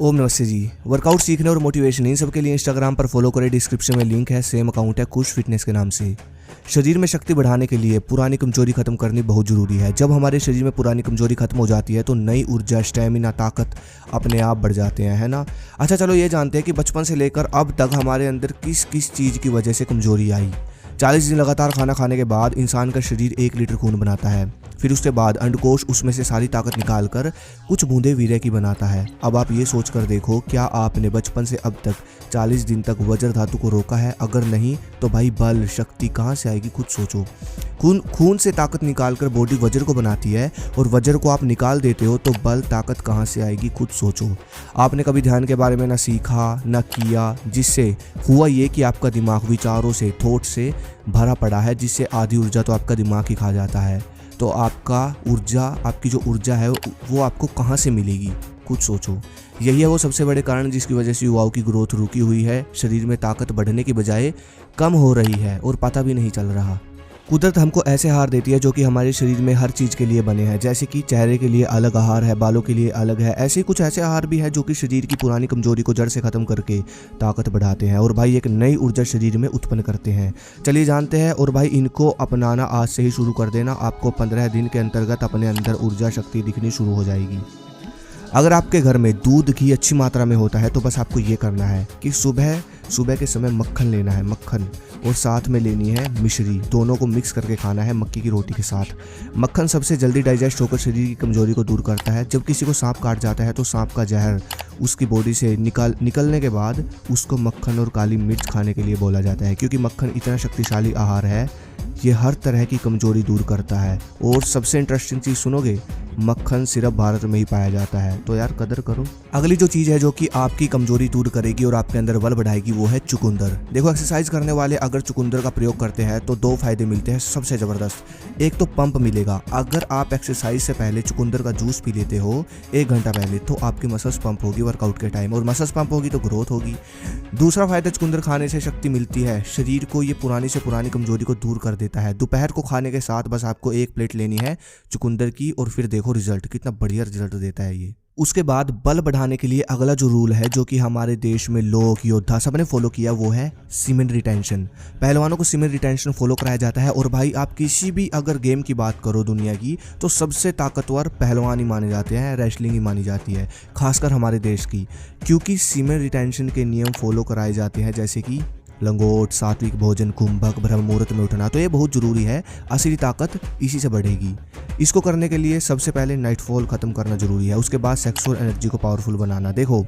ओम नमस्ते जी। वर्कआउट सीखने और मोटिवेशन इन सब के लिए इंस्टाग्राम पर फॉलो करें, डिस्क्रिप्शन में लिंक है, सेम अकाउंट है कुश फिटनेस के नाम से। शरीर में शक्ति बढ़ाने के लिए पुरानी कमजोरी खत्म करनी बहुत ज़रूरी है। जब हमारे शरीर में पुरानी कमजोरी खत्म हो जाती है तो नई ऊर्जा, स्टेमिना, ताकत अपने आप बढ़ जाते हैं, है ना। अच्छा चलो ये जानते हैं कि बचपन से लेकर अब तक हमारे अंदर किस किस चीज़ की वजह से कमजोरी आई। 40 दिन लगातार खाना खाने के बाद इंसान का शरीर 1 लीटर खून बनाता है। फिर उसके बाद अंडकोश उसमें से सारी ताकत निकाल कर कुछ बूंदे वीर्य की बनाता है। अब आप ये सोच कर देखो, क्या आपने बचपन से अब तक 40 दिन तक वज्र धातु को रोका है? अगर नहीं तो भाई बल शक्ति कहाँ से आएगी, खुद सोचो। खून से ताकत निकाल कर बॉडी वज्र को बनाती है और वज्र को आप निकाल देते हो तो बल ताकत कहाँ से आएगी, खुद सोचो। आपने कभी ध्यान के बारे में ना सीखा ना किया, जिससे हुआ ये कि आपका दिमाग विचारों से, थॉट से भरा पड़ा है, जिससे आधी ऊर्जा तो आपका दिमाग ही खा जाता है। तो आपकी जो ऊर्जा है वो आपको कहाँ से मिलेगी, खुद सोचो। यही है वो सबसे बड़े कारण जिसकी वजह से युवाओं की ग्रोथ रुकी हुई है। शरीर में ताकत बढ़ने की बजाय कम हो रही है और पता भी नहीं चल रहा। कुदरत हमको ऐसे आहार देती है जो कि हमारे शरीर में हर चीज़ के लिए बने हैं। जैसे कि चेहरे के लिए अलग आहार है, बालों के लिए अलग है। ऐसे कुछ ऐसे आहार भी है जो कि शरीर की पुरानी कमजोरी को जड़ से ख़त्म करके ताकत बढ़ाते हैं और भाई एक नई ऊर्जा शरीर में उत्पन्न करते हैं। चलिए जानते हैं और भाई इनको अपनाना आज से ही शुरू कर देना। आपको 15 दिन के अंतर्गत अपने अंदर ऊर्जा शक्ति दिखनी शुरू हो जाएगी। अगर आपके घर में दूध घी अच्छी मात्रा में होता है तो बस आपको ये करना है कि सुबह के समय मक्खन लेना है, मक्खन, और साथ में लेनी है मिश्री। दोनों को मिक्स करके खाना है मक्की की रोटी के साथ। मक्खन सबसे जल्दी डाइजेस्ट होकर शरीर की कमजोरी को दूर करता है। जब किसी को सांप काट जाता है तो सांप का जहर उसकी बॉडी से निकलने के बाद उसको मक्खन और काली मिर्च खाने के लिए बोला जाता है, क्योंकि मक्खन इतना शक्तिशाली आहार है, ये हर तरह की कमजोरी दूर करता है। और सबसे इंटरेस्टिंग चीज़ सुनोगे, मक्खन सिर्फ भारत में ही पाया जाता है, तो यार कदर करो। अगली जो चीज़ है जो कि आपकी कमजोरी दूर करेगी और आपके अंदर बल बढ़ाएगी वो है चुकंदर। देखो एक्सरसाइज करने वाले अगर चुकंदर का प्रयोग करते हैं तो 2 फायदे मिलते हैं सबसे ज़बरदस्त। एक तो पंप मिलेगा। अगर आप एक्सरसाइज से पहले चुकंदर का जूस पी लेते हो 1 घंटा पहले तो आपकी मसल्स पंप होगी वर्कआउट के टाइम, और मसल्स पंप होगी तो ग्रोथ होगी। दूसरा फायदा, चुकंदर खाने से शक्ति मिलती है शरीर को, ये पुरानी से पुरानी कमजोरी को दूर कर देता है। दोपहर को खाने के साथ बस आपको 1 प्लेट लेनी है चुकंदर की और फिर देखो रिजल्ट, कितना बढ़िया रिजल्ट देता है ये। उसके बाद बल बढ़ाने के लिए अगला जो रूल है जो कि हमारे देश में लोग, योद्धा सबने फॉलो किया वो है सीमेन रिटेंशन। पहलवानों को सीमेन रिटेंशन फॉलो कराया जाता है। और भाई आप किसी भी अगर गेम की बात करो दुनिया की तो सबसे ताकतवर पहलवान ही माने जाते हैं, रेसलिंग ही मानी जाती है, खासकर हमारे देश की, क्योंकि सीमेन रिटेंशन के नियम फॉलो कराए जाते हैं, जैसे कि लंगोट, सात्विक भोजन, कुंभक, ब्रह्म मुहूर्त में उठना। तो ये बहुत ज़रूरी है, असली ताकत इसी से बढ़ेगी। इसको करने के लिए सबसे पहले नाइटफॉल ख़त्म करना ज़रूरी है। उसके बाद सेक्सुअल एनर्जी को पावरफुल बनाना। देखो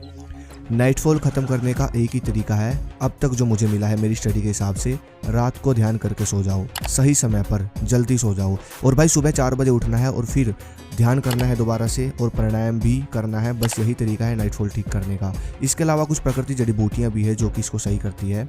नाइटफॉल ख़त्म करने का एक ही तरीका है, अब तक जो मुझे मिला है मेरी स्टडी के हिसाब से, रात को ध्यान करके सो जाओ, सही समय पर जल्दी सो जाओ, और भाई सुबह 4 बजे उठना है और फिर ध्यान करना है दोबारा से और प्राणायाम भी करना है। बस यही तरीका है नाइटफॉल ठीक करने का। इसके अलावा कुछ प्रकृति जड़ी बूटियाँ भी है जो कि इसको सही करती है।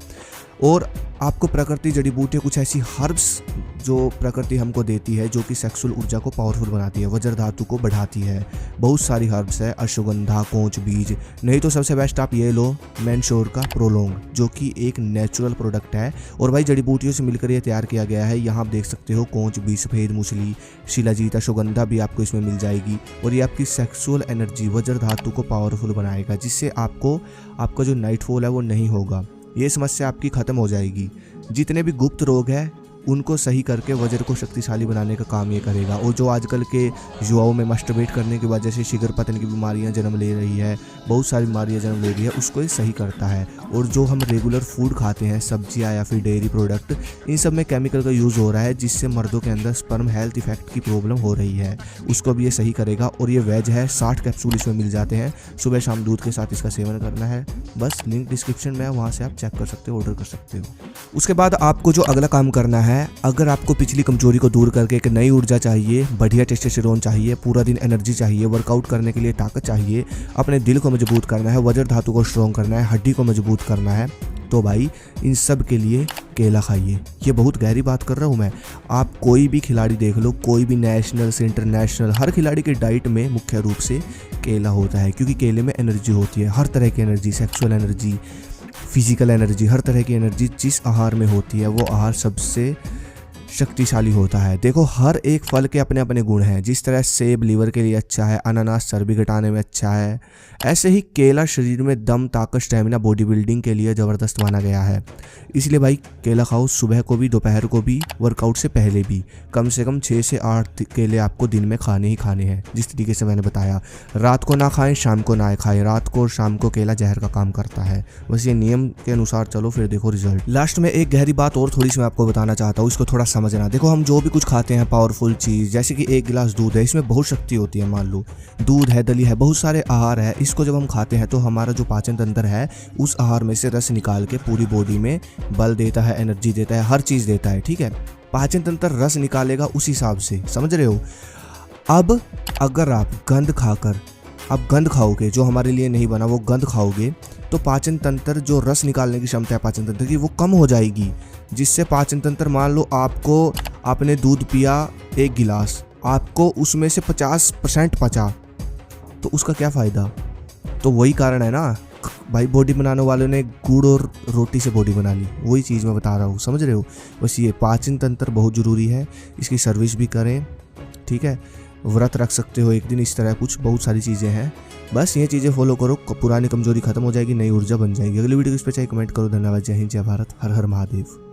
और आपको प्रकृति जड़ी बूटियाँ, कुछ ऐसी हर्ब्स जो प्रकृति हमको देती है जो कि सेक्सुअल ऊर्जा को पावरफुल बनाती है, वज्र धातु को बढ़ाती है। बहुत सारी हर्ब्स है, अश्वगंधा, कोंच बीज, नहीं तो सबसे बेस्ट आप ये लो मैनशोर का प्रोलोंग, जो कि एक नेचुरल प्रोडक्ट है और भाई जड़ी बूटियों से मिलकर ये तैयार किया गया है। यहाँ आप देख सकते हो कोंच बीज, सफ़ेद मूसली, शिलाजीत, अश्वगंधा भी आपको इसमें मिल जाएगी। और ये आपकी सेक्सुअल एनर्जी, वज्र धातु को पावरफुल बनाएगा, जिससे आपका जो नाइटफॉल है वो नहीं होगा। ये समस्या आपकी ख़त्म हो जाएगी। जितने भी गुप्त रोग है उनको सही करके वज्र को शक्तिशाली बनाने का काम ये करेगा। और जो आजकल के युवाओं में मस्टरबेट करने की वजह से शिगर पतन की बीमारियां जन्म ले रही है, बहुत सारी बीमारियां जन्म ले रही है, उसको ये सही करता है। और जो हम रेगुलर फूड खाते हैं, सब्जियां या फिर डेयरी प्रोडक्ट, इन सब में केमिकल का यूज़ हो रहा है, जिससे मर्दों के अंदर स्पर्म हेल्थ इफेक्ट की प्रॉब्लम हो रही है, उसको भी ये सही करेगा। और ये वेज है, 60 कैप्सूल इसमें मिल जाते हैं, सुबह शाम दूध के साथ इसका सेवन करना है। बस लिंक डिस्क्रिप्शन में है, वहाँ से आप चेक कर सकते हो, ऑर्डर कर सकते हो। उसके बाद आपको जो अगला काम करना है, अगर आपको पिछली कमजोरी को दूर करके एक नई ऊर्जा चाहिए, बढ़िया टेस्टोस्टेरोन चाहिए, पूरा दिन एनर्जी चाहिए, वर्कआउट करने के लिए ताकत चाहिए, अपने दिल को मजबूत करना है, वज्र धातु को स्ट्रॉन्ग करना है, हड्डी को मजबूत करना है, तो भाई इन सब के लिए केला खाइए। ये बहुत गहरी बात कर रहा हूँ मैं। आप कोई भी खिलाड़ी देख लो, कोई भी नेशनल से इंटरनेशनल, हर खिलाड़ी के डाइट में मुख्य रूप से केला होता है, क्योंकि केले में एनर्जी होती है, हर तरह की energy, sexual energy, physical energy, हर तरह की एनर्जी जिस आहार में होती है वो आहार सबसे शक्तिशाली होता है। देखो हर एक फल के अपने अपने गुण हैं। जिस तरह सेब लीवर के लिए अच्छा है, अनानास चर्बी घटाने में अच्छा है, ऐसे ही केला शरीर में दम, ताकत, स्टेमिना, बॉडी बिल्डिंग के लिए ज़बरदस्त माना गया है। इसलिए भाई केला खाओ, सुबह को भी, दोपहर को भी, वर्कआउट से पहले भी। कम से कम 6 से 8 केले आपको दिन में खाने ही खाने हैं, जिस तरीके से मैंने बताया। रात को ना खाएं, शाम को ना खाएं। रात को और शाम को केला जहर का काम करता है। बस ये नियम के अनुसार चलो, फिर देखो रिजल्ट। लास्ट में एक गहरी बात और थोड़ी सी मैं आपको बताना चाहता हूँ, इसको थोड़ा समझना। देखो हम जो भी कुछ खाते हैं पावरफुल चीज़, जैसे कि 1 गिलास दूध है, इसमें बहुत शक्ति होती है। मान लो दूध है, दली है, बहुत सारे आहार है। इसको जब हम खाते हैं तो हमारा जो पाचन तंत्र है उस आहार में से रस निकाल के पूरी बॉडी में बल देता है, एनर्जी देता है, हर चीज़ देता है। ठीक है, पाचन तंत्र रस निकालेगा उस हिसाब से, समझ रहे हो। अब अगर आप गंद खाओगे जो हमारे लिए नहीं बना, वो गंद खाओगे, तो पाचन तंत्र, जो रस निकालने की क्षमता है पाचन तंत्र की, वो कम हो जाएगी। जिससे पाचन तंत्र, मान लो आपने दूध पिया 1 गिलास, आपको उसमें से 50% पचा, तो उसका क्या फ़ायदा। तो वही कारण है ना भाई, बॉडी बनाने वालों ने गुड़ और रोटी से बॉडी बना ली। वही चीज़ मैं बता रहा हूँ, समझ रहे हो। बस ये पाचन तंत्र बहुत ज़रूरी है, इसकी सर्विस भी करें। ठीक है, व्रत रख सकते हो एक दिन, इस तरह कुछ बहुत सारी चीज़ें हैं। बस ये चीज़ें फॉलो करो, पुरानी कमजोरी खत्म हो जाएगी, नई ऊर्जा बन जाएगी। अगली वीडियो इस पर चाहे कमेंट करो। धन्यवाद। जय हिंद, जय भारत, हर हर महादेव।